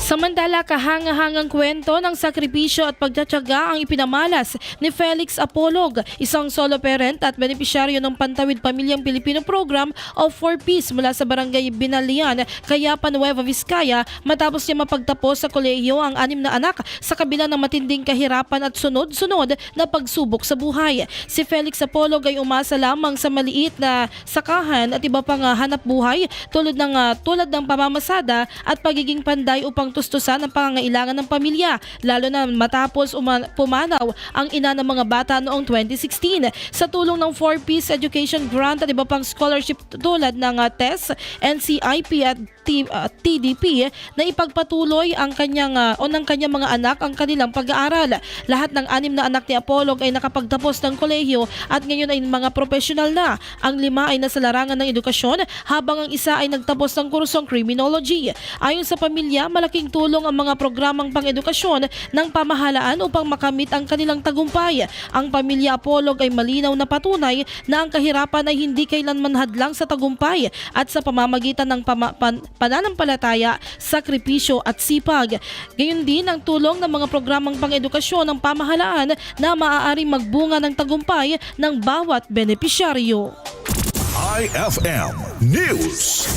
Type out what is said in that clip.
Samantala, kahanga-hangang kwento ng sakripisyo at pagtatyaga ang ipinamalas ni Felix Apolog, isang solo parent at benepisyaryo ng Pantawid Pamilyang Pilipino Program of 4Ps mula sa Barangay Binalian, Cayapan, Nueva Vizcaya matapos niya mapagtapos sa kolehiyo ang 6 na anak sa kabila ng matinding kahirapan at sunod-sunod na pagsubok sa buhay. Si Felix Apolog ay umasa lamang sa maliit na sakahan at iba pang hanap buhay tulad ng pamamasada at pagiging panday upang tustusan ang pangangailangan ng pamilya, lalo na matapos pumanaw ang ina ng mga bata noong 2016. Sa tulong ng 4Ps Education Grant at iba pang scholarship tulad ng TES, NCIP at TDP na ipagpatuloy ng kanyang mga anak ang kanilang pag-aaral. Lahat ng 6 na anak ni Apolog ay nakapagtapos ng kolehiyo at ngayon ay mga profesional na. Ang 5 ay nasa larangan ng edukasyon habang ang isa ay nagtapos ng kursong criminology. Ayon sa pamilya, malaking tulong ang mga programang pang-edukasyon ng pamahalaan upang makamit ang kanilang tagumpay. Ang pamilya Apolog ay malinaw na patunay na ang kahirapan ay hindi kailanman hadlang sa tagumpay at sa pamamagitan ng pananampalataya, sakripisyo at sipag. Gayon din ang tulong ng mga programang pang-edukasyon ng pamahalaan na maaaring magbunga ng tagumpay ng bawat benepisyaryo. IFM News.